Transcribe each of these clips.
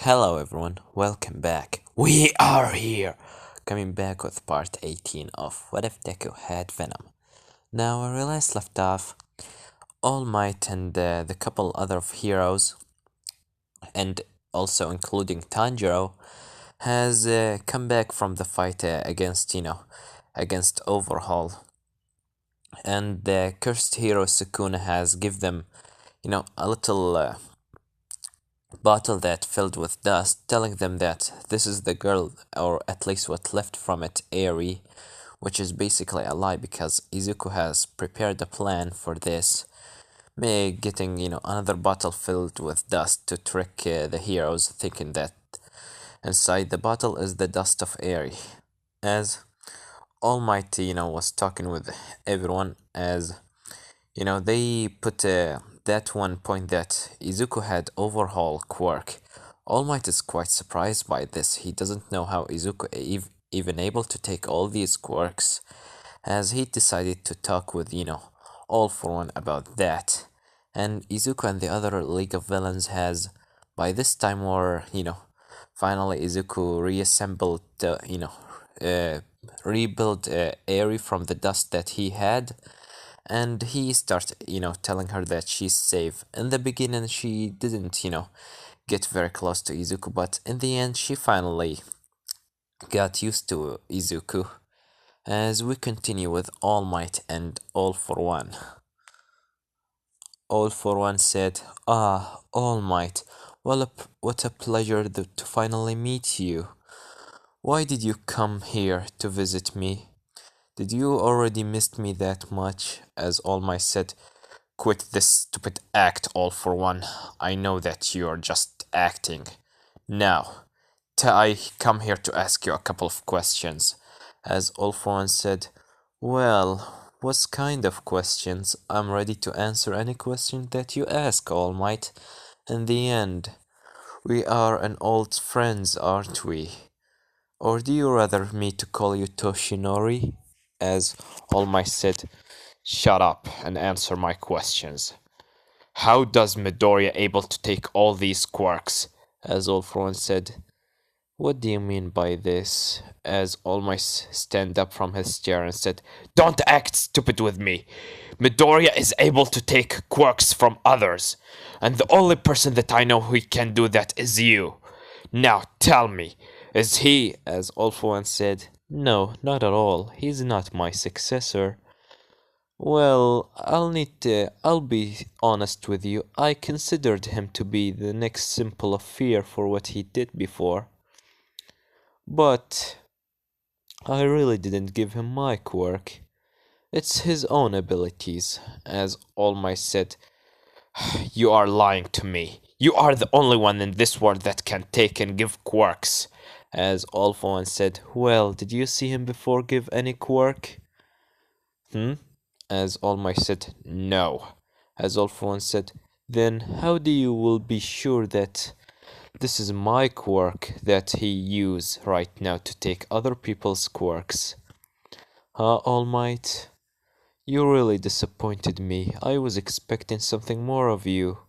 Hello everyone, welcome back. We are here! Coming back with part 18 of What If Deku Had Venom. Now, where we last left off, All Might and the couple other heroes, and also including Tanjiro, has come back from the fight against Overhaul. And the cursed hero Sukuna has give them, a little bottle that filled with dust, telling them that this is the girl, or at least what left from it, Eri, which is basically a lie because Izuku has prepared a plan for this, getting another bottle filled with dust to trick the heroes, thinking that inside the bottle is the dust of Eri. As Almighty, was talking with everyone, as they put that one point that Izuku had overhaul quirk. All Might is quite surprised by this. He doesn't know how Izuku even able to take all these quirks, as he decided to talk with, All for One about that. And Izuku and the other League of Villains has, by this time, were, finally Izuku reassembled, rebuilt Eri from the dust that he had, and he starts telling her that she's safe. In the beginning she didn't get very close to Izuku, but in the end she finally got used to Izuku. As we continue with All Might and All for One. All for One said, All Might, what a pleasure to finally meet you. Why did you come here to visit me? Did you already miss me that much? As All Might said, quit this stupid act, All for One. I know that you're just acting. Now, I come here to ask you a couple of questions. As All for One said, well, what kind of questions? I'm ready to answer any question that you ask, All Might. In the end, we are an old friends, aren't we? Or do you rather me to call you Toshinori? As All Might said, shut up and answer my questions. How does Midoriya able to take all these quirks? As All for One said, what do you mean by this? As All Might stand up from his chair and said, don't act stupid with me. Midoriya is able to take quirks from others, and the only person that I know who can do that is you. Now tell me, is he, as All for One said, no, not at all. He's not my successor. Well, I'll be honest with you. I considered him to be the next symbol of fear for what he did before. But I really didn't give him my quirk. It's his own abilities. As All Might said, you are lying to me. You are the only one in this world that can take and give quirks. As All for One said, well, did you see him before give any quirk? As All Might said, no. As All for One said, then how do you will be sure that this is my quirk that he use right now to take other people's quirks? All Might? You really disappointed me. I was expecting something more of you.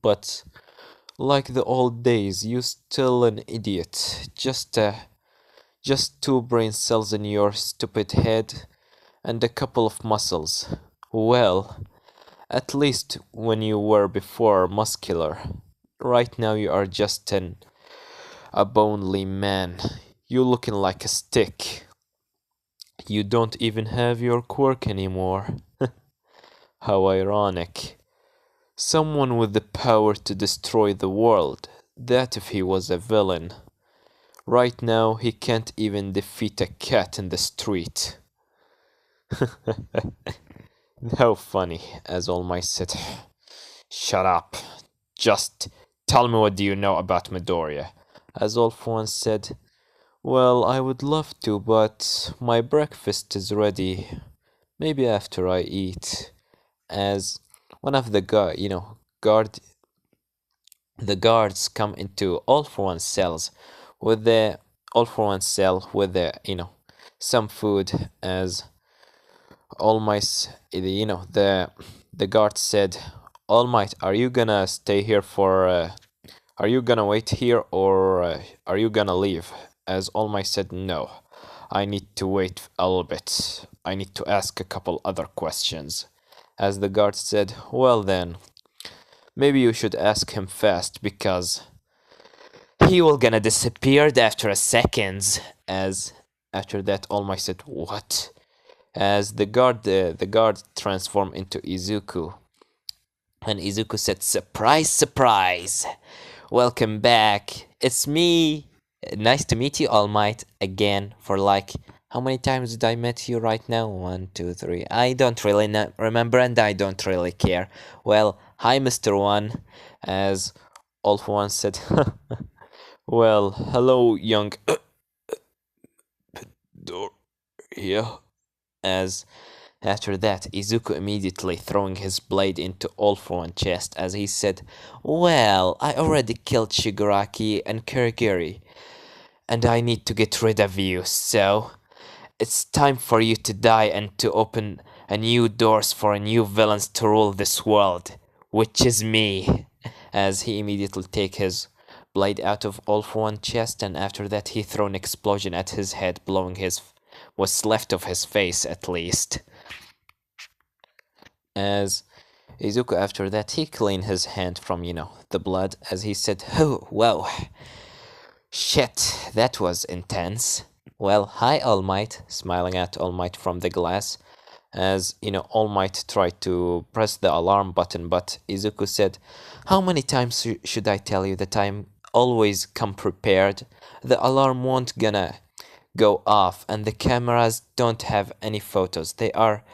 But, like the old days, you still an idiot. Just two brain cells in your stupid head and a couple of muscles. Well, at least when you were before muscular. Right now you are just a bonely man. You looking like a stick. You don't even have your quirk anymore. How ironic. Someone with the power to destroy the world. That if he was a villain. Right now he can't even defeat a cat in the street. How funny, as All Might said. Shut up. Just tell me, what do you know about Midoriya? As All for One said, well, I would love to, but my breakfast is ready. Maybe after I eat. As one of the guards come into All for One cells with the All for One cell with some food. As All Might, the guard said, All Might, are you gonna stay here for Are you gonna wait here or are you gonna leave? As All Might said, no. I need to wait a little bit. I need to ask a couple other questions. As the guard said, well then, maybe you should ask him fast because he will gonna disappear after a seconds. As after that, All Might said, what? As the guard transformed into Izuku. And Izuku said, surprise, surprise! Welcome back. It's me. Nice to meet you, All Might, again for like how many times did I met you right now? One, two, three. I don't really remember and I don't really care. Well, hi, Mr. One, as All for One said. Well, hello, young door here. As after that, Izuku immediately throwing his blade into All for One chest as he said, well, I already killed Shigaraki and Kurigiri, and I need to get rid of you, so it's time for you to die and to open a new doors for a new villains to rule this world, which is me. As he immediately take his blade out of All for One chest, and after that he throw an explosion at his head, blowing his what's left of his face at least. As Izuku after that he cleaned his hand from the blood as he said, oh wow, shit, that was intense. Well, hi All Might, smiling at All Might from the glass. As All Might tried to press the alarm button, but Izuku said, how many times should I tell you that I'm always come prepared? The alarm won't gonna go off and the cameras don't have any photos. They are,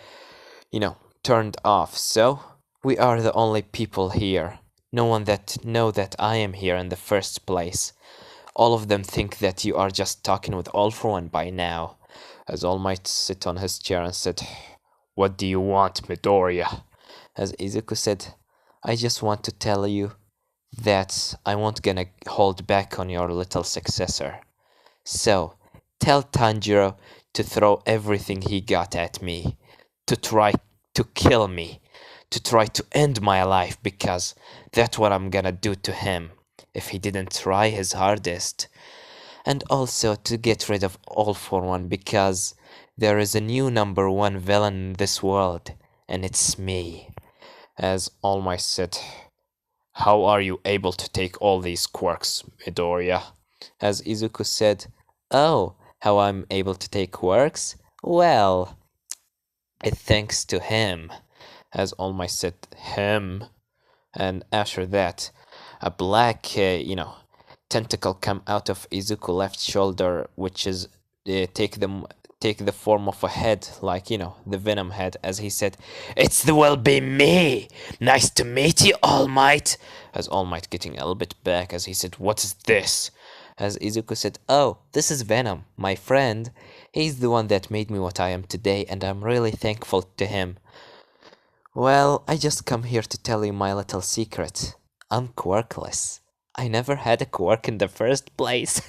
turned off. So we are the only people here. No one that know that I am here in the first place. All of them think that you are just talking with All for One by now. As All Might sit on his chair and said, what do you want, Midoriya? As Izuku said, I just want to tell you that I won't gonna hold back on your little successor. So, tell Tanjiro to throw everything he got at me, to try to kill me, to try to end my life, because that's what I'm gonna do to him if he didn't try his hardest. And also to get rid of All for One, because there is a new number one villain in this world, and it's me. As All Might said, how are you able to take all these quirks, Midoriya? As Izuku said, oh, how I'm able to take quirks? Well, it's thanks to him. As All Might said, him. And after that, a black, tentacle come out of Izuku left shoulder, which is take the form of a head, like the Venom head. As he said, "It's the will be me. Nice to meet you, All Might." As All Might getting a little bit back, as he said, "What is this?" As Izuku said, "Oh, this is Venom, my friend. He's the one that made me what I am today, and I'm really thankful to him." Well, I just come here to tell you my little secret. I'm quirkless. I never had a quirk in the first place.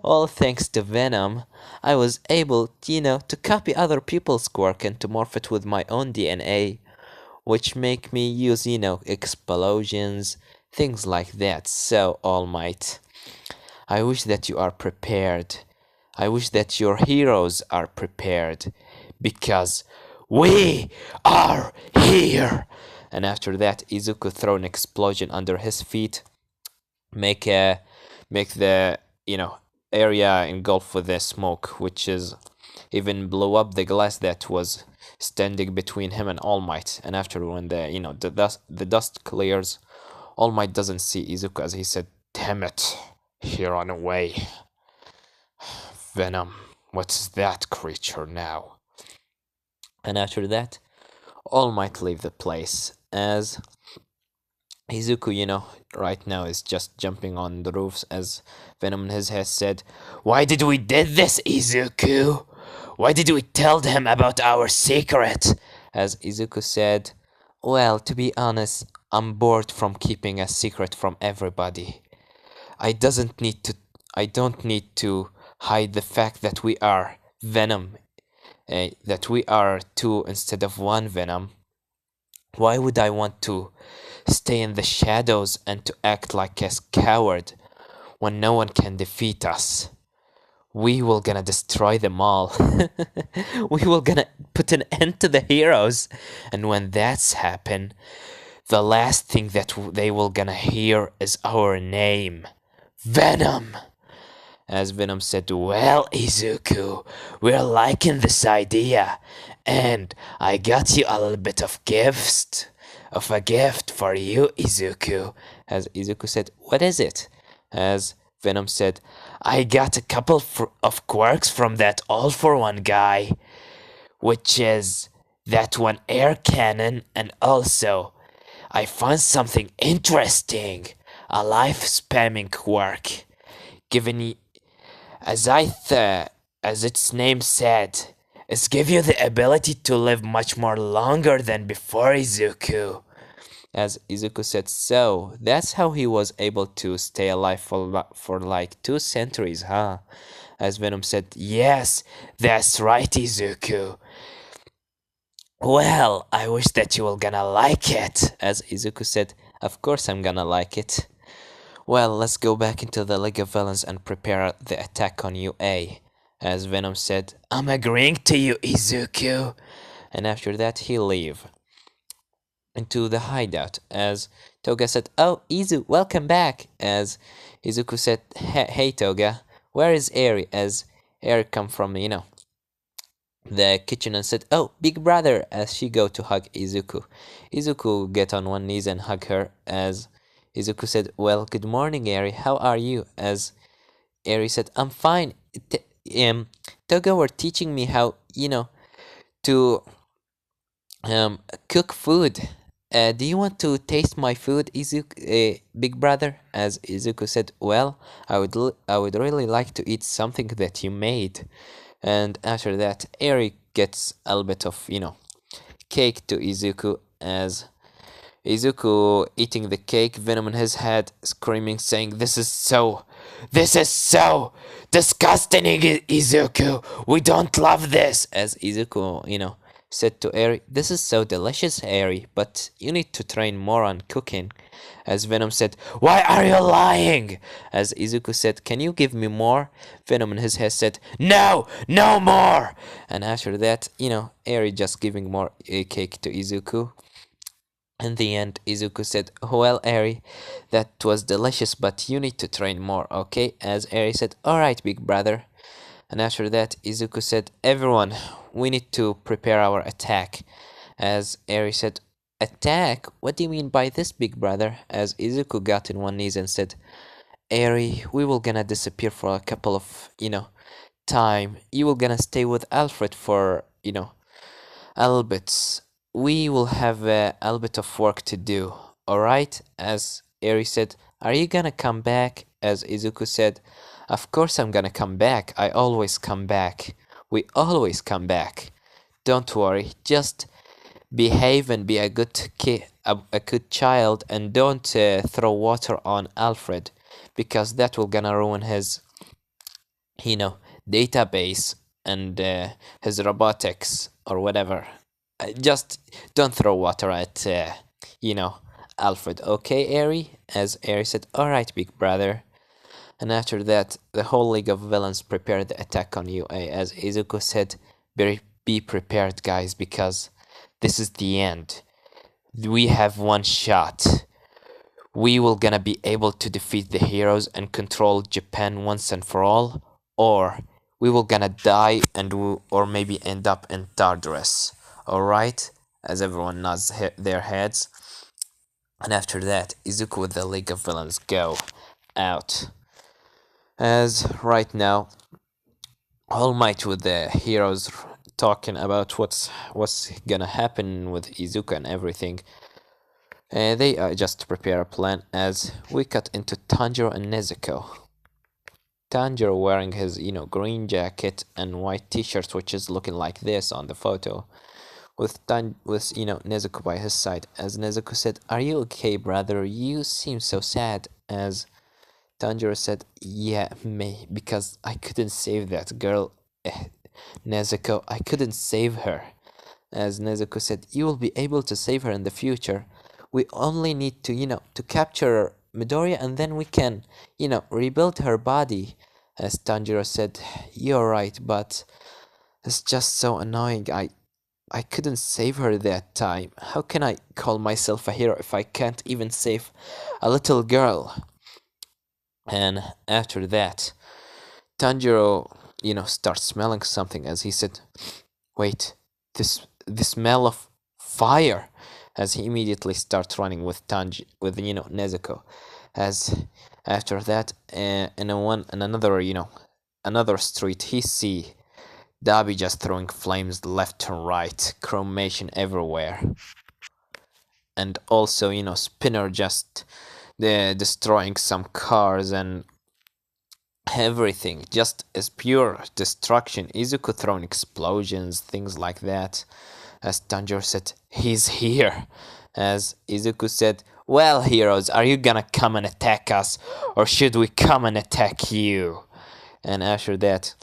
All thanks to Venom, I was able, to copy other people's quirk and to morph it with my own DNA, which make me use, explosions, things like that. So, All Might, I wish that you are prepared. I wish that your heroes are prepared, because we are here. And after that, Izuku throw an explosion under his feet, make the area engulf with the smoke, which is even blew up the glass that was standing between him and All Might. And after when the dust clears, All Might doesn't see Izuku as he said, "Damn it, he ran away." Venom, what's that creature now? And after that, All Might leave the place as Izuku, right now is just jumping on the roofs as Venom in his head said, "Why did we did this, Izuku? Why did we tell them about our secret?" As Izuku said, "Well, to be honest, I'm bored from keeping a secret from everybody. I doesn't need to I don't need to hide the fact that we are Venom, that we are two instead of one Venom. Why would I want to stay in the shadows and to act like a coward when no one can defeat us? We will gonna destroy them all. We will gonna put an end to the heroes. And when that's happen, the last thing that they will gonna hear is our name. Venom! As Venom said, well, Izuku, we're liking this idea, and I got you a little bit of a gift for you, Izuku. As Izuku said, what is it? As Venom said, I got a couple of quirks from that All for One guy, which is that one air cannon, and also I found something interesting, a life spamming quirk. Given as as its name said, it's give you the ability to live much more longer than before, Izuku. As Izuku said, so that's how he was able to stay alive for like 2 centuries, huh? As Venom said, yes, that's right, Izuku. Well, I wish that you were gonna like it. As Izuku said, of course I'm gonna like it. Well, let's go back into the League of Villains and prepare the attack on UA. As Venom said, I'm agreeing to you, Izuku. And after that, he leave into the hideout. As Toga said, oh, Izu, welcome back. As Izuku said, hey, Toga, where is Eri? As Eri come from, the kitchen and said, oh, big brother, as she go to hug Izuku. Izuku get on one knees and hug her. As Izuku said, well, good morning, Eri, how are you? As Eri said, I'm fine. Toga were teaching me how, to um, cook food. Do you want to taste my food, Izuku, big brother? As Izuku said, well, I would really like to eat something that you made. And after that, Eri gets a little bit of, cake to Izuku. As Izuku eating the cake, Venom in his head, screaming, saying, this is so disgusting, Izuku. We don't love this. As Izuku, said to Eri, this is so delicious, Eri, but you need to train more on cooking. As Venom said, why are you lying? As Izuku said, can you give me more? Venom in his head said, no, no more. And after that, Eri just giving more cake to Izuku. In the end, Izuku said, well, Eri, that was delicious, but you need to train more, okay? As Eri said, alright, big brother. And after that, Izuku said, everyone, we need to prepare our attack. As Eri said, attack? What do you mean by this, big brother? As Izuku got in one knees and said, Eri, we will gonna disappear for a couple of, time. You will gonna stay with Alfred for, a little bit. We will have a little bit of work to do, alright? As Eri said, are you gonna come back? As Izuku said, of course I'm gonna come back. I always come back. We always come back. Don't worry, just behave and be a a good child, and don't throw water on Alfred, because that will gonna ruin his, database and his robotics or whatever. Just don't throw water at, Alfred. Okay, Eri? As Eri said, alright, big brother. And after that, the whole League of Villains prepared the attack on UA. As Izuku said, be prepared, guys, because this is the end. We have one shot. We will gonna be able to defeat the heroes and control Japan once and for all, or we will gonna die and or maybe end up in Tartarus. Alright? As everyone nods their heads. And after that, Izuku with the League of Villains go out. As right now, All Might with the heroes talking about what's gonna happen with Izuku and everything. They just prepare a plan as we cut into Tanjiro and Nezuko. Tanjiro wearing his, green jacket and white t-shirt, which is looking like this on the photo, with Nezuko by his side. As Nezuko said, "Are you okay, brother? You seem so sad." As Tanjiro said, "Yeah, me, because I couldn't save that girl, Nezuko. I couldn't save her." As Nezuko said, you will be able to save her in the future. We only need to, to capture Midoriya and then we can, rebuild her body. As Tanjiro said, you're right, but it's just so annoying. I couldn't save her that time. How can I call myself a hero if I can't even save a little girl? And after that, Tanjiro, starts smelling something as he said, wait, the smell of fire, as he immediately starts running with Nezuko. As after that, in another, another street, he see Dabi just throwing flames left and right, chromation everywhere, and also Spinner just destroying some cars and everything, just as pure destruction. Izuku throwing explosions, things like that. As Tanjiro said, he's here. As Izuku said, well, heroes, are you gonna come and attack us, or should we come and attack you? And after that,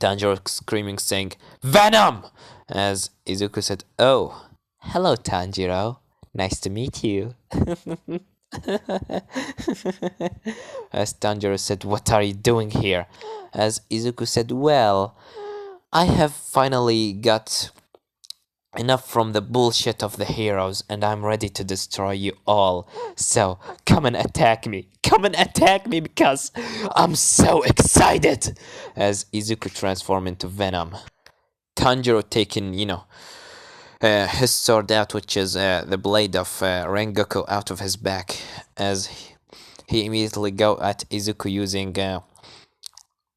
Tanjiro screaming, saying, Venom! As Izuku said, oh, hello, Tanjiro. Nice to meet you. As Tanjiro said, what are you doing here? As Izuku said, well, I have finally got enough from the bullshit of the heroes and I'm ready to destroy you all. So come and attack me. Come and attack me because I'm so excited. As Izuku transformed into Venom, Tanjiro taking, his sword out, which is the blade of Rengoku, out of his back, as he immediately go at Izuku using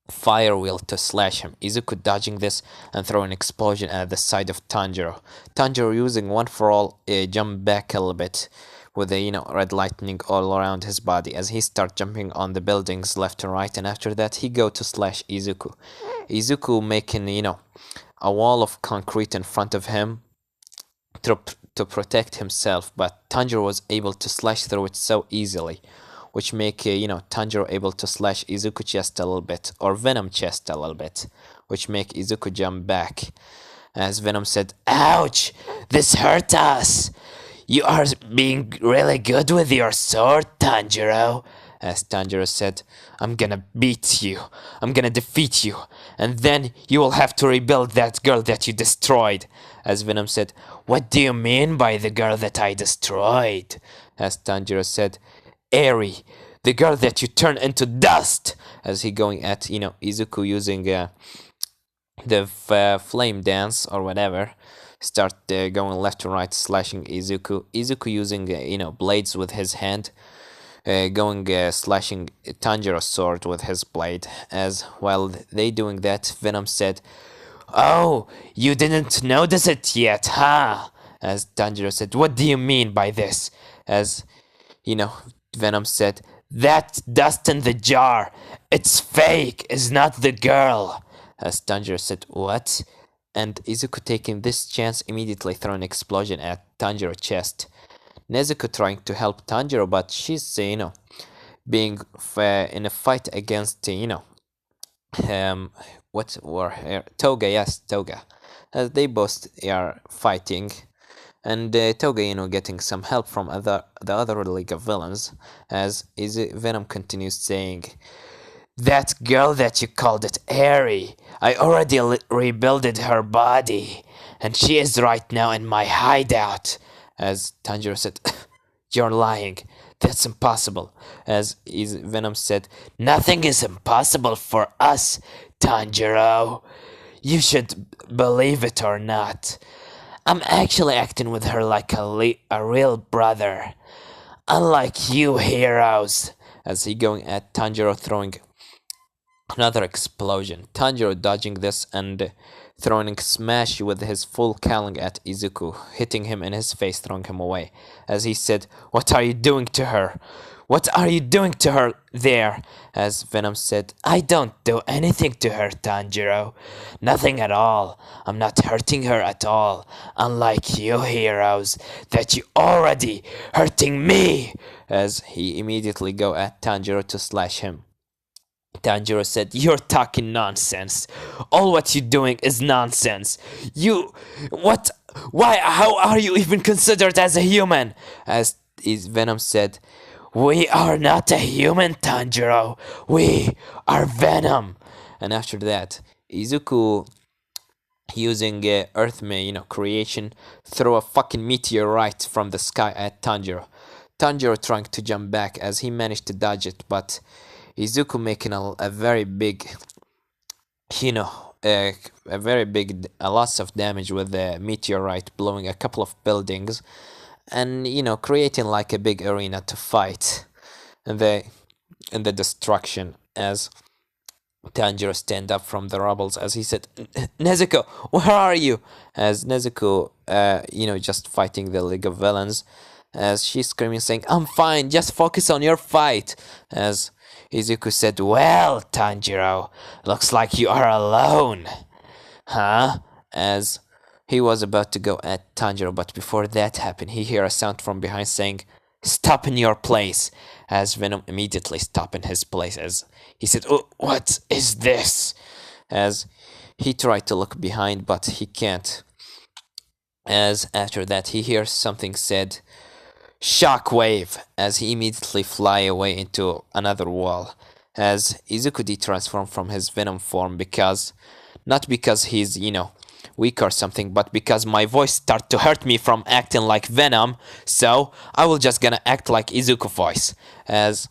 fire wheel to slash him. Izuku dodging this and throw an explosion at the side of Tanjiro. Tanjiro using one for all, jump back a little bit with a red lightning all around his body as he start jumping on the buildings left and right, and after that he go to slash Izuku. Izuku making a wall of concrete in front of him to protect himself, but Tanjiro was able to slash through it so easily, which make Tanjiro able to slash Izuku chest a little bit, or Venom chest a little bit, which make Izuku jump back. As Venom said, ouch, this hurt us. You are being really good with your sword, Tanjiro. As Tanjiro said, I'm gonna beat you, I'm gonna defeat you, and then you will have to rebuild that girl that you destroyed. As Venom said, what do you mean by the girl that I destroyed? As Tanjiro said, Eri, the girl that you turned into dust. As he going at, Izuku using the flame dance or whatever, start going left to right, slashing Izuku. Izuku using, blades with his hand, going slashing Tanjiro's sword with his blade. As while they doing that, Venom said, oh, you didn't notice it yet, huh? As Tanjiro said, what do you mean by this? As, Venom said, that dust in the jar, it's fake, it's not the girl. As Tanjiro said, what? And Izuku taking this chance, immediately throw an explosion at Tanjiro's chest. Nezuko trying to help Tanjiro, but she's, being in a fight against, what were her? Toga, yes, Toga. As they both are fighting, and Toga, getting some help from the other League of Villains, as Venom continues saying, that girl that you called it Eri, I already rebuilded her body, and she is right now in my hideout. As Tanjiro said, you're lying. That's impossible. As Venom said, nothing is impossible for us, Tanjiro. You should believe it or not. I'm actually acting with her like a real brother. Unlike you heroes. As he going at Tanjiro, throwing another explosion. Tanjiro dodging this and throwing smash with his full Kaling at Izuku, hitting him in his face, throwing him away. As he said, what are you doing to her? What are you doing to her there? As Venom said, I don't do anything to her, Tanjiro. Nothing at all. I'm not hurting her at all. Unlike you heroes, that you already hurting me. As he immediately go at Tanjiro to slash him. Tanjiro said, "You're talking nonsense. All what you're doing is nonsense. You, what, why, how are you even considered as a human?" As Venom said, "We are not a human, Tanjiro. We are Venom." And after that, Izuku, using creation, throw a fucking meteorite from the sky at Tanjiro. Tanjiro trying to jump back as he managed to dodge it, but Izuku making a very big, you know, a very big loss of damage with the meteorite, blowing a couple of buildings, and creating like a big arena to fight in the destruction. As Tanjiro stand up from the rubbles as he said, "Nezuko, where are you?" As Nezuko, just fighting the League of Villains, as she's screaming, saying, "I'm fine, just focus on your fight." As Izuku said, "Well, Tanjiro, looks like you are alone." Huh? As he was about to go at Tanjiro, but before that happened, he heard a sound from behind saying, "Stop in your place." As Venom immediately stopped in his place as he said, "Oh, what is this?" As he tried to look behind, but he can't. As after that, he hears something said, "Shockwave," as he immediately fly away into another wall. As Izuku transformed from his Venom form because, not because he's, weak or something, but because my voice start to hurt me from acting like Venom, so I will just gonna act like Izuku voice. As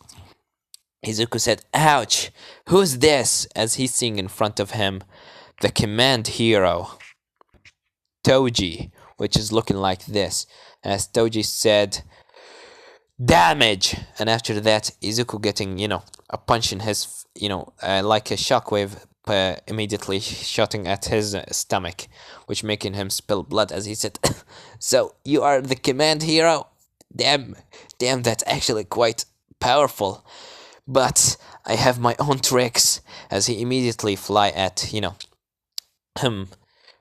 Izuku said, "Ouch, who's this?" As he's seeing in front of him the command hero, Toji, which is looking like this. As Toji said, "Damage," and after that, Izuku getting, a punch in his, like a shockwave, immediately shooting at his stomach, which making him spill blood. As he said, "So you are the command hero? Damn, damn, that's actually quite powerful. But I have my own tricks." As he immediately fly at, him,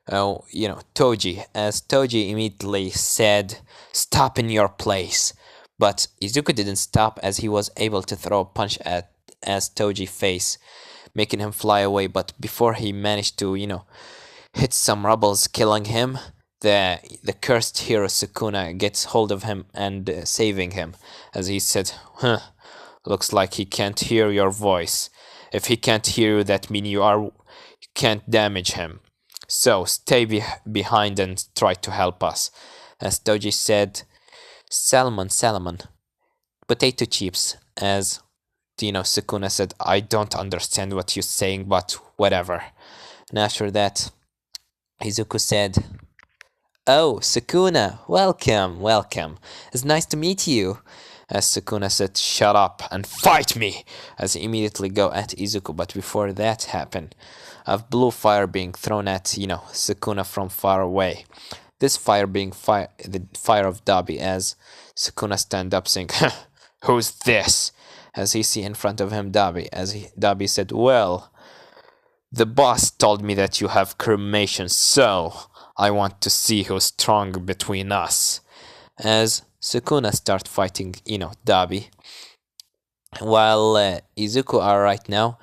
Toji. As Toji immediately said, "Stop in your place." But Izuku didn't stop as he was able to throw a punch at as Toji face, making him fly away. But before he managed to, hit some rebels, killing him, the cursed hero Sukuna gets hold of him and saving him. As he said, "Huh, looks like he can't hear your voice. If he can't hear you, that means you can't damage him. So stay behind and try to help us." As Toji said, "Salmon, salmon, potato chips." As Sukuna said, "I don't understand what you're saying, but whatever." And after that, Izuku said, "Oh, Sukuna, welcome, welcome. It's nice to meet you." As Sukuna said, "Shut up and fight me." As he immediately go at Izuku, but before that happened, a blue fire being thrown at, Sukuna from far away. This fire being the fire of Dabi, as Sukuna stand up saying, "Who's this?" As he see in front of him Dabi, Dabi said, "Well, the boss told me that you have cremation, so I want to see who's strong between us." As Sukuna start fighting, Dabi, while Izuku are right now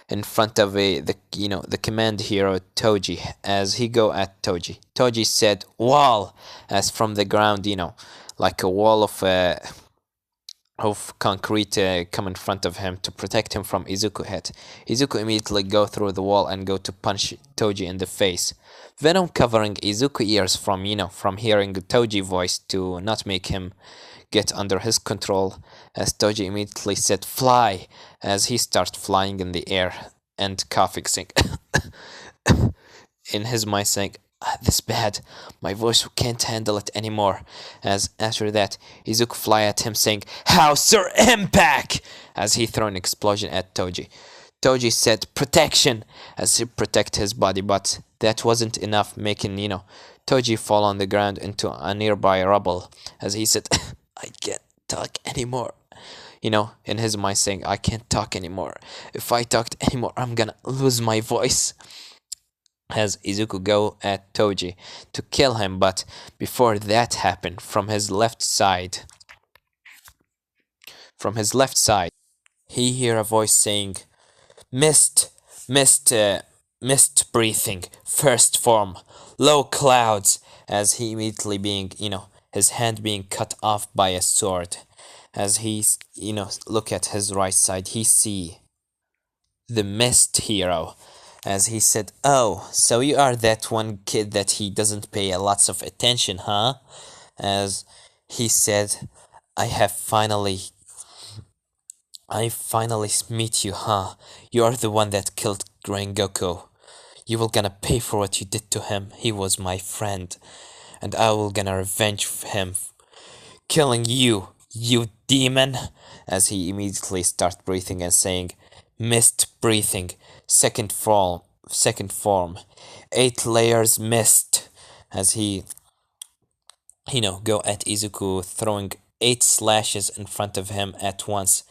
in front of the command hero Toji. As he go at Toji, Toji said, "Wall," as from the ground, like a wall of concrete come in front of him to protect him from Izuku hit. Izuku immediately go through the wall and go to punch Toji in the face. Venom covering Izuku ears from hearing Toji voice to not make him get under his control. As Toji immediately said, "Fly," as he starts flying in the air and coughing, saying in his mind saying, "This bad, my voice can't handle it anymore." As after that, Izuku fly at him saying, "House or impact," as he throw an explosion at Toji. Toji said, "Protection," as he protect his body, but that wasn't enough, making, Toji fall on the ground into a nearby rubble. As he said, "I can't talk anymore." In his mind saying, "I can't talk anymore. If I talked anymore, I'm gonna lose my voice." As Izuku go at Toji to kill him, but before that happened, from his left side, he hear a voice saying, Mist, mist, mist breathing, first form, low clouds, as he immediately being, his hand being cut off by a sword. As he, look at his right side, he see the mist hero. As he said, "Oh, so you are that one kid that he doesn't pay a lots of attention, huh?" As he said, I finally meet you, huh? You are the one that killed Rengoku. You will gonna pay for what you did to him. He was my friend, and I will gonna revenge him, killing you, you demon. As he immediately start breathing and saying, "Mist breathing, second form, 8 layers mist." As he, go at Izuku, throwing 8 slashes in front of him at once,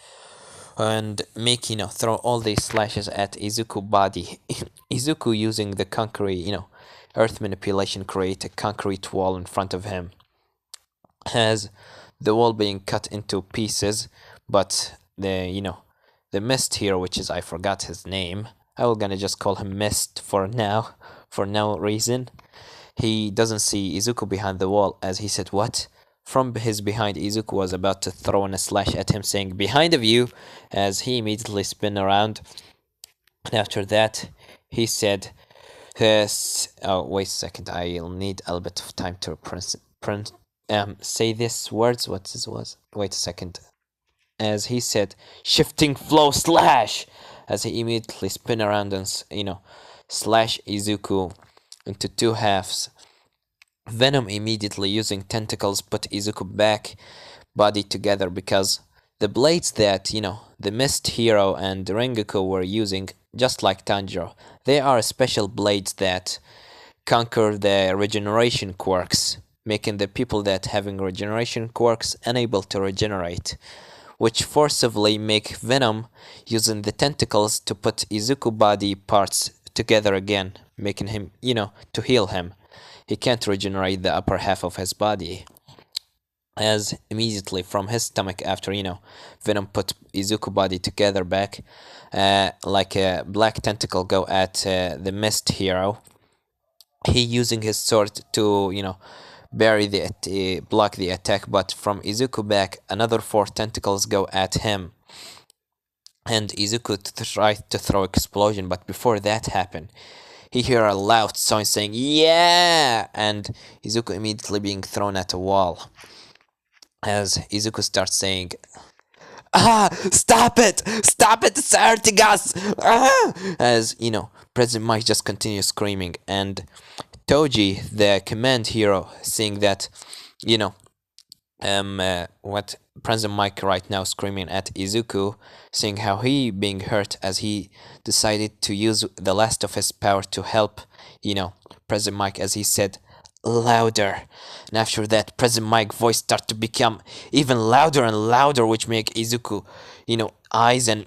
and make, throw all these slashes at Izuku body. Izuku, using the concrete, earth manipulation, create a concrete wall in front of him, has the wall being cut into pieces. But the mist here, which is, I forgot his name, I will gonna just call him Mist for now, for no reason. He doesn't see Izuku behind the wall, as he said, "What?" From his behind, Izuku was about to throw in a slash at him, saying, "Behind of you," as he immediately spun around. And after that, he said, "Yes, oh, wait a second, I'll need a little bit of time to say this words. What this was? Wait a second." As he said, "Shifting flow slash," as he immediately spin around and, slash Izuku into two halves. Venom, immediately using tentacles, put Izuku back body together, because the blades that, the Mist Hero and Rengoku were using, just like Tanjiro, they are special blades that conquer the regeneration quirks, making the people that having regeneration quirks unable to regenerate, which forcibly make Venom using the tentacles to put Izuku body parts together again, making him, to heal him. He can't regenerate the upper half of his body. As immediately from his stomach, after, Venom put Izuku body together back, like a black tentacle go at the Mist Hero. He using his sword to, bury block the attack, but from Izuku back, another 4 tentacles go at him. And Izuku tried to throw explosion, but before that happened, he hear a loud sound saying, "Yeah!" And Izuku immediately being thrown at a wall. As Izuku starts saying, "Ah! Stop it! Stop it! It's hurting us!" Ah! As, President Mike just continues screaming. And Toji, the command hero, seeing that, what President Mike right now screaming at Izuku, seeing how he being hurt, as he decided to use the last of his power to help, President Mike, as he said, "Louder." And after that, President Mike's voice start to become even louder and louder, which make Izuku, eyes and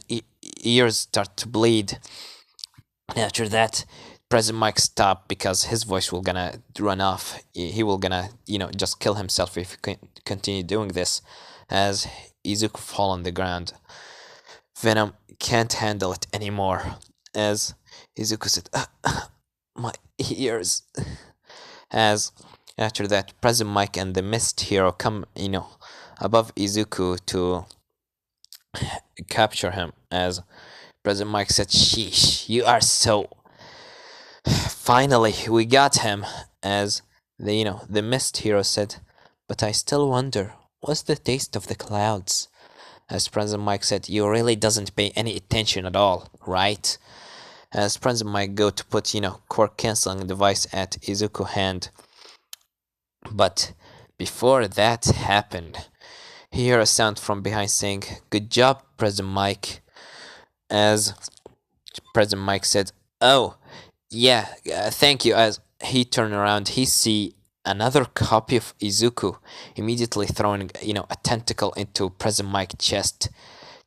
ears start to bleed. And after that, President Mike stopped, because his voice will gonna run off. He will gonna, just kill himself if he continue doing this. As Izuku fall on the ground, Venom can't handle it anymore. As Izuku said, "My ears." As after that, President Mike and the Mist Hero come, above Izuku to capture him. As President Mike said, "Sheesh, you are so... Finally, we got him." As the Mist Hero said, "But I still wonder, what's the taste of the clouds?" As President Mike said, "You really doesn't pay any attention at all, right?" As President Mike go to put, quirk canceling device at Izuku's hand. But before that happened, he heard a sound from behind saying, "Good job, President Mike." As President Mike said, "Oh, yeah, thank you." As he turned around, he see another copy of Izuku, immediately throwing, a tentacle into President Mike's chest,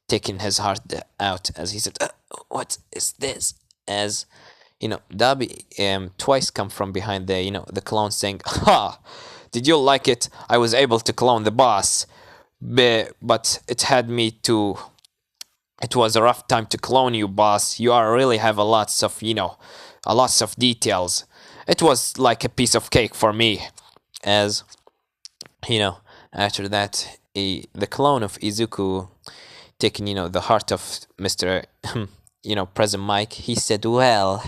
taking his heart out. As he said, "What is this?" As Dabi twice come from behind the clone, saying, "Ha! Did you like it? I was able to clone the boss, but it had me to It was a rough time to clone you, boss. You are really have a lots of, a lots of details. It was like a piece of cake for me. As, you know, after that, the clone of Izuku taking, the heart of Mr. President Mike, he said, well,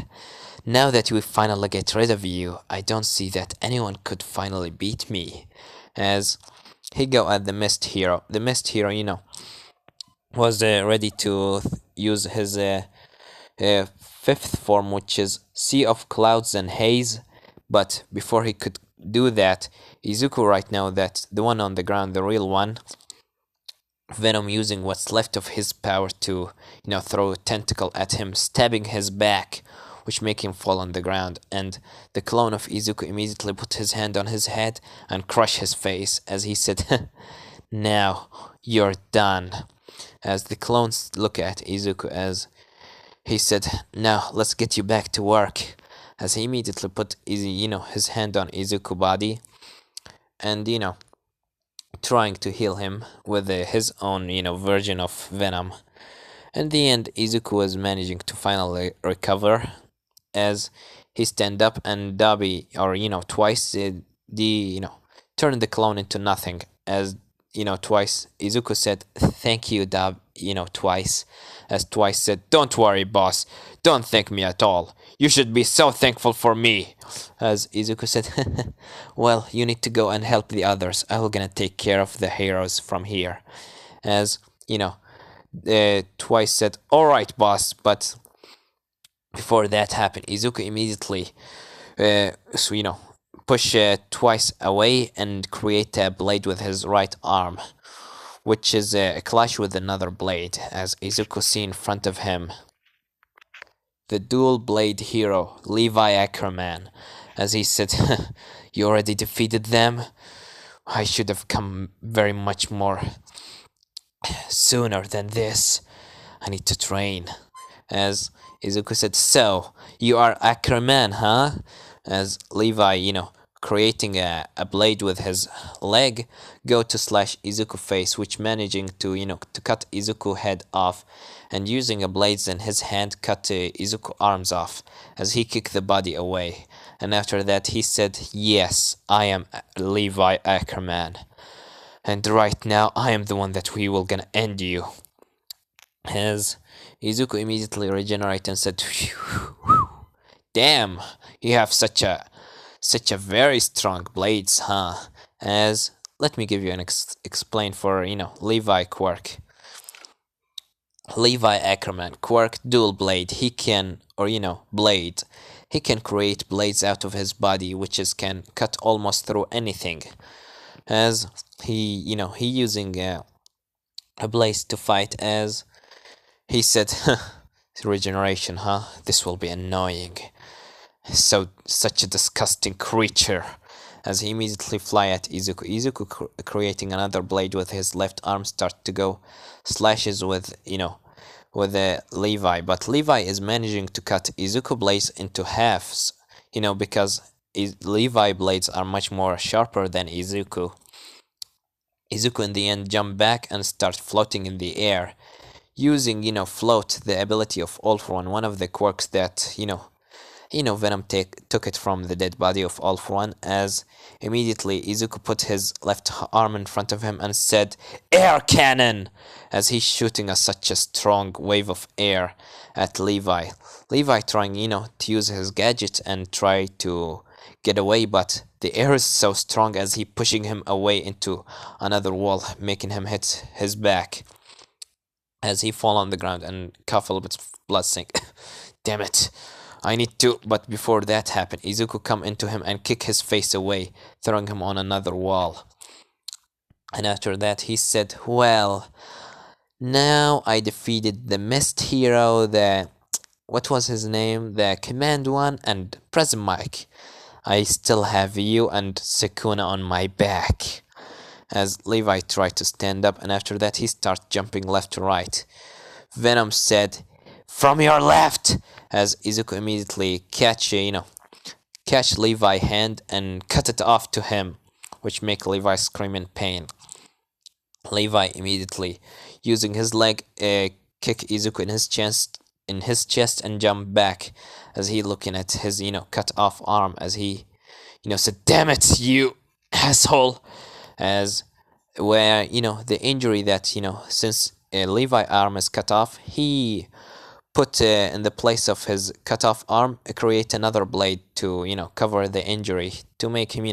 now that we finally get rid of you, I don't see that anyone could finally beat me. As he go at the Mist Hero. The Mist Hero, was ready to use his fifth form, which is Sea of Clouds and Haze. But before he could do that, Izuku right now, that the one on the ground, the real one, Venom using what's left of his power to, throw a tentacle at him, stabbing his back, which make him fall on the ground. And the clone of Izuku immediately put his hand on his head and crush his face, as he said, "Now you're done." As the clones look at Izuku, as he said, "Now let's get you back to work." As he immediately put his hand on Izuku body, and trying to heal him with his own version of Venom. In the end, Izuku was managing to finally recover, as he stand up and Dabi, or twice, turned the clone into nothing. As twice Izuku said, "Thank you, Dab," twice. As twice said, "Don't worry, boss. Don't thank me at all. You should be so thankful for me." As Izuku said, "Well, you need to go and help the others. I will gonna take care of the heroes from here." As twice said, "All right, boss," but before that happened, Izuku immediately, so push twice away and create a blade with his right arm, which is a clash with another blade. As Izuku see in front of him the dual blade hero Levi Ackerman, as he said, "You already defeated them. I should have come very much more sooner than this. I need to train." As Izuku said, "So, you are Ackerman, huh?" As Levi, creating a blade with his leg, go to slash Izuku face, which managing to, to cut Izuku head off, and using a blades in his hand, cut Izuku arms off, as he kicked the body away. And after that, he said, "Yes, I am Levi Ackerman. And right now, I am the one that we will gonna end you." As Izuku immediately regenerated and said, "Damn, you have such a very strong blades, huh?" As let me give you an explain for Levi quirk. Levi Ackerman quirk dual blade. He can, or blade. He can create blades out of his body, which is can cut almost through anything. As he using a blade to fight. As he said, "Regeneration, huh? This will be annoying. Such a disgusting creature." As he immediately fly at Izuku. Izuku creating another blade with his left arm start to go slashes with with Levi, but Levi is managing to cut Izuku blades into halves. Because Levi blades are much more sharper than Izuku. Izuku in the end jump back and start floating in the air, using float, the ability of All For one of the quirks that Venom took it from the dead body of All For One. As immediately Izuku put his left arm in front of him and said, "Air cannon!" As he's shooting such a strong wave of air at Levi. Levi trying, to use his gadget and try to get away, but the air is so strong as he pushing him away into another wall, making him hit his back. As he fall on the ground and cough a little bit blood sink. Damn it. I need to, but before that happened, Izuku come into him and kick his face away, throwing him on another wall. And after that he said, "Well, now I defeated the Mist Hero, what was his name? The Command One and Present Mike. I still have you and Sukuna on my back." As Levi tried to stand up, and after that he started jumping left to right. Venom said, "From your left!" As Izuku immediately catch Levi's hand and cut it off to him, which make Levi scream in pain. Levi immediately using his leg kick Izuku in his chest and jump back as he looking at his, cut off arm as he, said, "Damn it, you asshole!" As where, the injury that, since Levi arm is cut off, he put in the place of his cut off arm, create another blade to, cover the injury, to make him,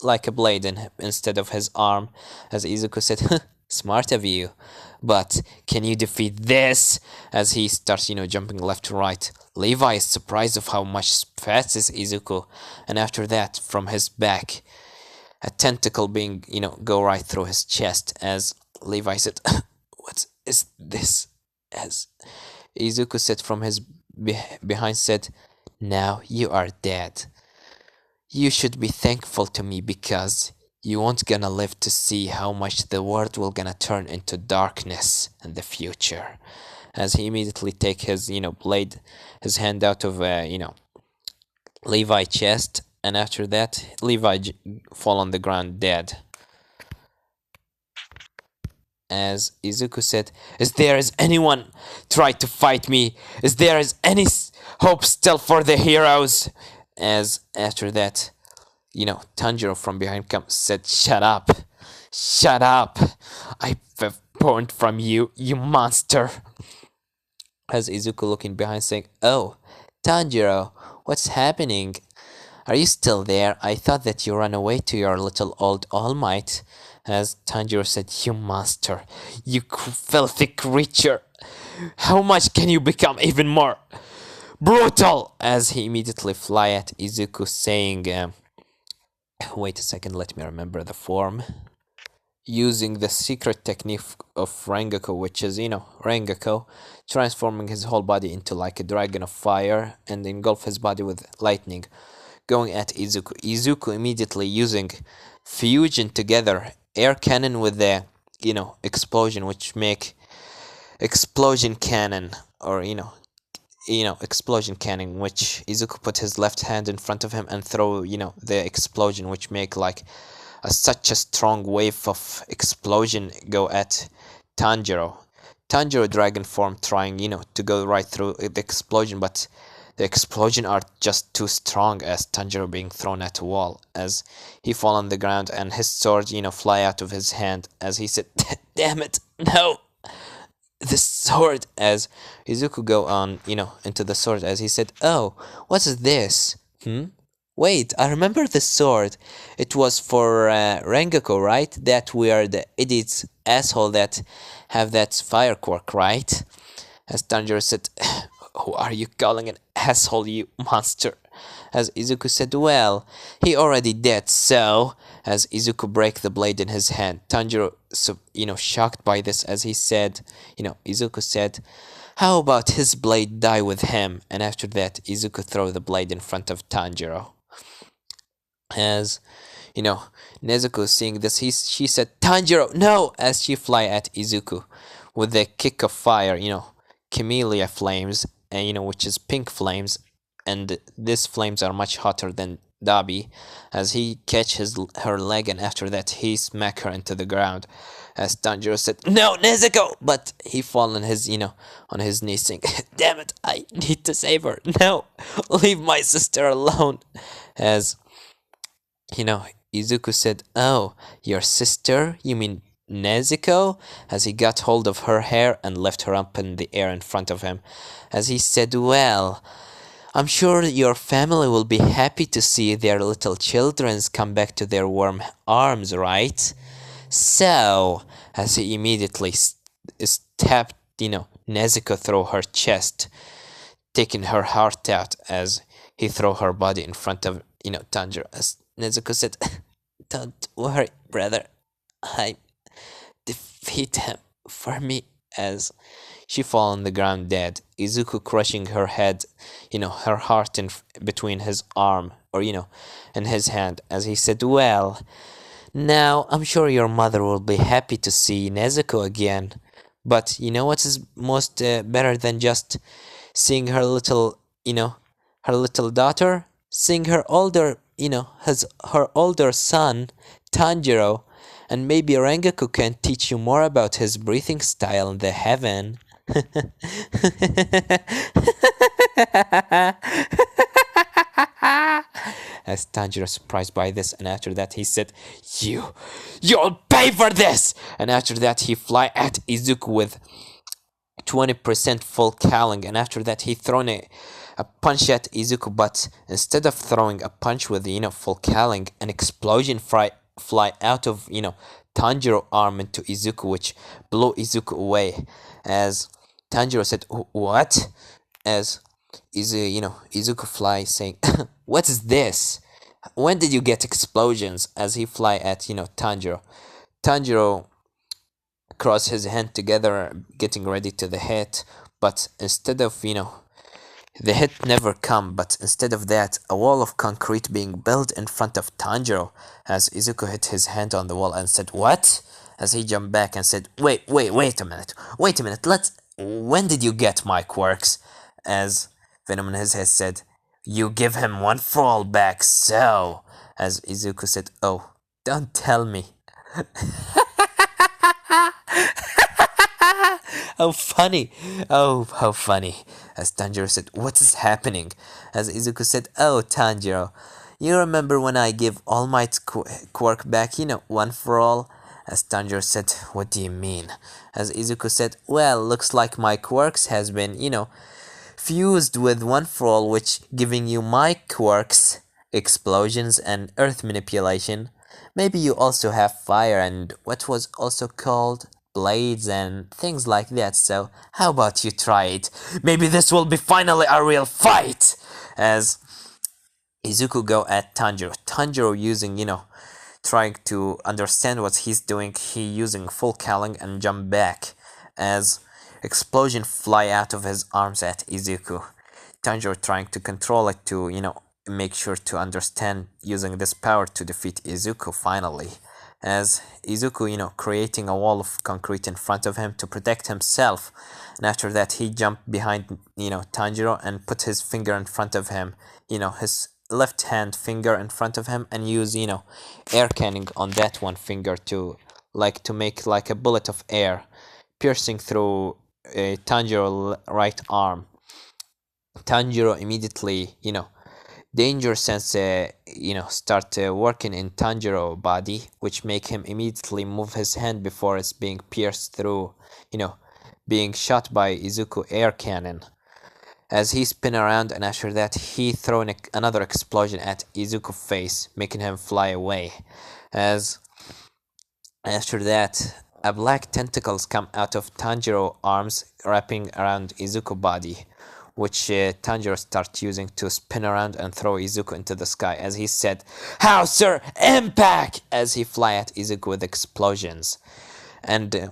like a blade instead of his arm. As Izuku said, "Smart of you, but can you defeat this?" As he starts, jumping left to right. Levi is surprised of how much faster is Izuku, and after that, from his back, a tentacle being, go right through his chest. As Levi said, "What is this?" As Izuku said from his behind, said, "Now you are dead. You should be thankful to me because you won't gonna live to see how much the world will gonna turn into darkness in the future." As he immediately take his, blade, his hand out of, Levi chest, and after that, Levi fall on the ground dead. As Izuku said, is anyone try to fight me? Is there is any hope still for the heroes?" As after that, Tanjiro from behind said, "Shut up. Shut up. I've born from you, you monster." As Izuku looking behind saying, "Oh, Tanjiro, what's happening? Are you still there? I thought that you ran away to your little old All Might." As Tanjiro said, "You monster, you filthy creature. How much can you become even more brutal?" As he immediately fly at Izuku saying, wait a second, let me remember the form. Using the secret technique of Rengoku, which is, Rengoku, transforming his whole body into like a dragon of fire and engulf his body with lightning, going at Izuku. Izuku immediately using fusion together, air cannon with the, explosion, which make explosion cannon, or, explosion cannon, which Izuku put his left hand in front of him and throw, the explosion, which make like such a strong wave of explosion go at Tanjiro. Tanjiro dragon form trying, to go right through the explosion, but the explosion are just too strong as Tanjiro being thrown at a wall as he fall on the ground and his sword, fly out of his hand as he said, "Damn it, no! The sword!" As Izuku go on, into the sword as he said, "Oh, what is this? Wait, I remember the sword. It was for Rengoku, right? That we are the idiots, asshole that have that fire quirk, right?" As Tanjiro said, "Who are you calling an asshole, you monster?" As Izuku said, "Well, he already dead, so..." As Izuku break the blade in his hand, Tanjiro, shocked by this, as he said, Izuku said, "How about his blade die with him?" And after that, Izuku throw the blade in front of Tanjiro. As Nezuko seeing this, she said, "Tanjiro, no!" As she fly at Izuku with the kick of fire, camellia flames, and which is pink flames, and these flames are much hotter than Dabi. As he catch her leg, and after that he smack her into the ground. As Tanjiro said, "No, Nezuko!" But he fall on his, on his knees saying, "Damn it, I need to save her. No, leave my sister alone." As Izuku said, "Oh, your sister? You mean Nezuko?" As he got hold of her hair and left her up in the air in front of him. As he said, "Well, I'm sure your family will be happy to see their little childrens come back to their warm arms, right? So," as he immediately stabbed, Nezuko through her chest, taking her heart out as he threw her body in front of, Tanjiro. As Nezuko said, "Don't worry, brother. I defeat him for me." As she fall on the ground dead, Izuku crushing her head, her heart in between his arm, or, in his hand, as he said, "Well, now I'm sure your mother will be happy to see Nezuko again. But you know what is most better than just seeing her little, her little daughter? Seeing her older, her older son, Tanjiro, and maybe Rengoku can teach you more about his breathing style in the heaven." As Tanjiro surprised by this, and after that he said, You'll pay for this! And after that he fly at Izuku with 20% full cowling, and after that he thrown a punch at Izuku, but instead of throwing a punch with full cowling, an explosion fly out of Tanjiro arm into Izuku, which blew Izuku away. As Tanjiro said, "What?" As Izuku fly saying, "What is this? When did you get explosions?" As he fly at Tanjiro. Tanjiro cross his hand together, getting ready to the hit, but instead of the hit never come, but instead of that, a wall of concrete being built in front of Tanjiro. As Izuku hit his hand on the wall and said, "What?" As he jumped back and said, Wait a minute, when did you get my quirks?" As Venom in his head said, "You give him one for all back, so." As Izuku said, "Oh, don't tell me." How funny! Oh, how funny! As Tanjiro said, "What is happening?" As Izuku said, "Oh, Tanjiro, you remember when I give All Might's quirk back, one for all?" As Tanjiro said, "What do you mean?" As Izuku said, "Well, looks like my quirks has been, fused with one for all, which giving you my quirks, explosions and earth manipulation. Maybe you also have fire and what was also called blades and things like that, so how about you try it? Maybe this will be finally a real fight!" As Izuku go at Tanjiro using, trying to understand what he's doing, he using full cowling and jump back as explosion fly out of his arms at Izuku. Tanjiro trying to control it to, make sure to understand using this power to defeat Izuku finally. As Izuku, creating a wall of concrete in front of him to protect himself. And after that, he jumped behind, Tanjiro and put his finger in front of him, his left hand finger in front of him and use, air canning on that one finger to make like a bullet of air piercing through Tanjiro right arm. Tanjiro immediately, danger sense, start working in Tanjiro body, which make him immediately move his hand before it's being pierced through, being shot by Izuku air cannon. As he spin around and after that he throw another explosion at Izuku face, making him fly away. As after that, a black tentacles come out of Tanjiro arms wrapping around Izuku body, which Tanjiro starts using to spin around and throw Izuku into the sky. As he said, "How, sir? Impact!" As he fly at Izuku with explosions. And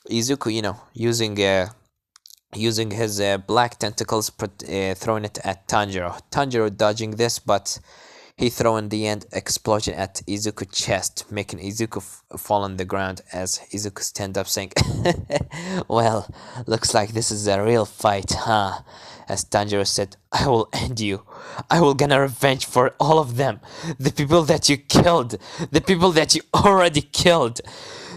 Izuku, using his black tentacles, throwing it at Tanjiro. Tanjiro dodging this, but he throw in the end explosion at Izuku's chest, making Izuku fall on the ground. As Izuku stand up saying, "Well, looks like this is a real fight, huh?" As Tanjiro said, "I will end you. I will gonna revenge for all of them. The people that you killed. The people that you already killed.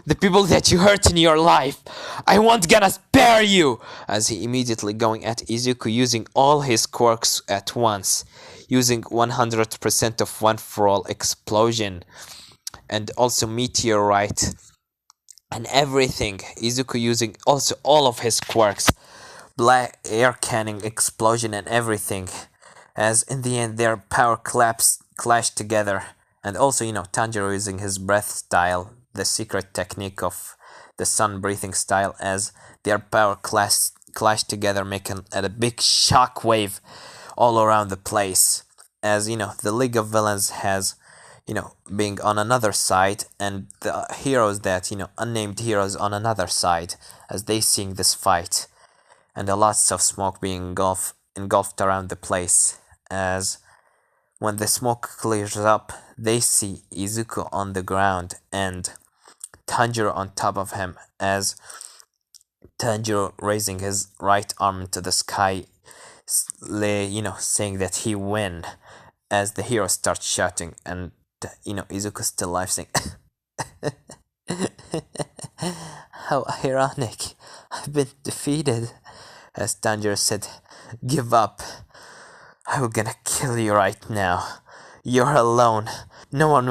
The people that you hurt in your life. I won't gonna spare you!" As he immediately going at Izuku using all his quirks at once. Using 100% of one for all explosion. And also meteorite. And everything. Izuku using also all of his quirks. Black air canning, explosion and everything. As in the end their power clashed together. And also, Tanjiro using his breath style, the secret technique of the sun breathing style, as their power clashed together, making a big shock wave all around the place. As the League of Villains has, being on another side, and the heroes that, unnamed heroes on another side, as they seeing this fight. And a lots of smoke being engulfed around the place. As when the smoke clears up, they see Izuku on the ground and Tanjiro on top of him, as Tanjiro raising his right arm into the sky, saying that he win. As the hero starts shouting, and Izuku still alive, saying, "How ironic! been defeated. As Tanjiro said, give up. I'm gonna kill you right now. You're alone. No one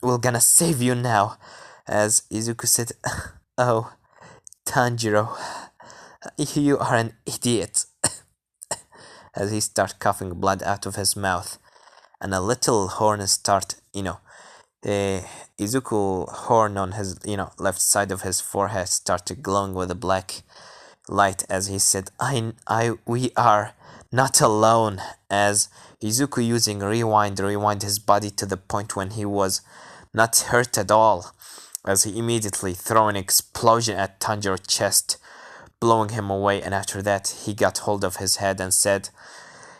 will gonna save you now. As Izuku said, oh, Tanjiro, you are an idiot. As he starts coughing blood out of his mouth. And a little horn start, Izuku horn on his, left side of his forehead started glowing with a black light as he said, we are not alone. As Izuku using rewind his body to the point when he was not hurt at all. As he immediately throw an explosion at Tanjiro's chest, blowing him away, and after that he got hold of his head and said,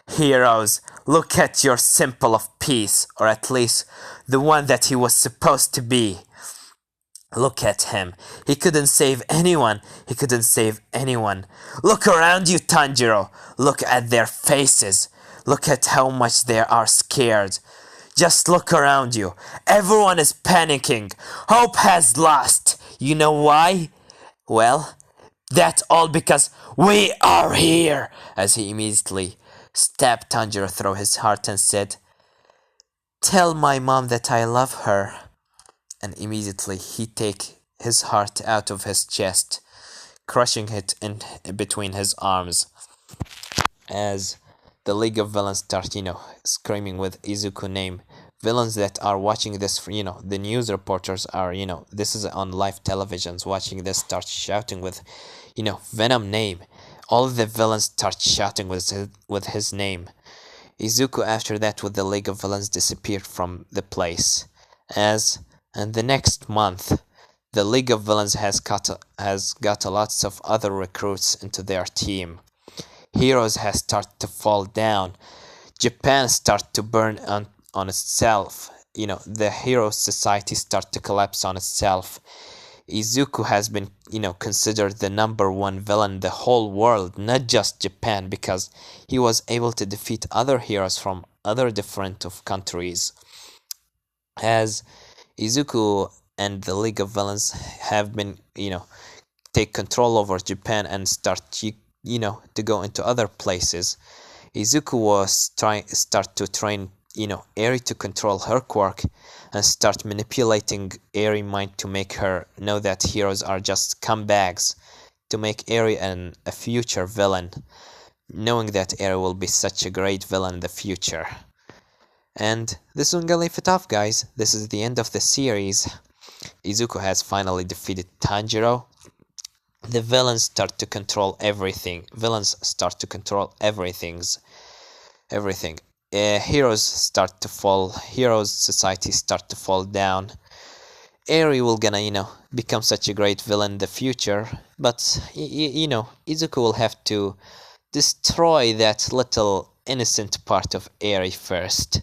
heroes, look at your symbol of peace, or at least the one that he was supposed to be. Look at him. He couldn't save anyone. He couldn't save anyone. Look around you, Tanjiro. Look at their faces. Look at how much they are scared. Just look around you. Everyone is panicking. Hope has lost. You know why? Well, that's all because we are here. As he immediately stabbed Tanjiro through his heart and said, tell my mom that I love her. And immediately he take his heart out of his chest, crushing it in between his arms. As the League of Villains start, screaming with Izuku name. Villains that are watching this, the news reporters are, this is on live televisions, watching this start shouting with, Venom name. All the villains start shouting with his name. Izuku after that with the League of Villains disappeared from the place. And the next month, the League of Villains has got lots of other recruits into their team. Heroes has started to fall down. Japan start to burn on itself. The hero society start to collapse on itself. Izuku has been, considered the #1 villain in the whole world, not just Japan, because he was able to defeat other heroes from other different of countries. As Izuku and the League of Villains have been, take control over Japan and start, to go into other places. Izuku was start to train, Eri to control her quirk and start manipulating Eri mind to make her know that heroes are just scumbags, to make Eri a future villain, knowing that Eri will be such a great villain in the future. And this is gonna leave it off, guys. This is the end of the series. Izuku has finally defeated Tanjiro. The villains start to control everything. Everything. Heroes start to fall. Heroes society start to fall down. Eri will gonna, become such a great villain in the future. But, Izuku will have to destroy that little innocent part of Eri first.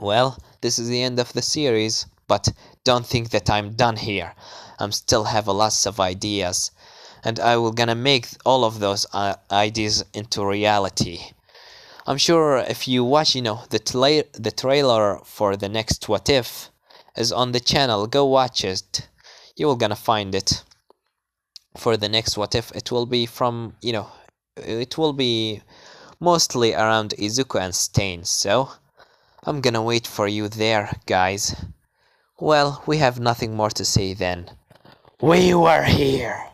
Well, this is the end of the series, but don't think that I'm done here. I'm still have lots of ideas, and I will gonna make all of those ideas into reality. I'm sure if you watch, the trailer for the next What If is on the channel, go watch it. You will gonna find it. For the next What If, it will be from, it will be mostly around Izuku and Stain, so I'm gonna wait for you there, guys. Well, we have nothing more to say then. We were here!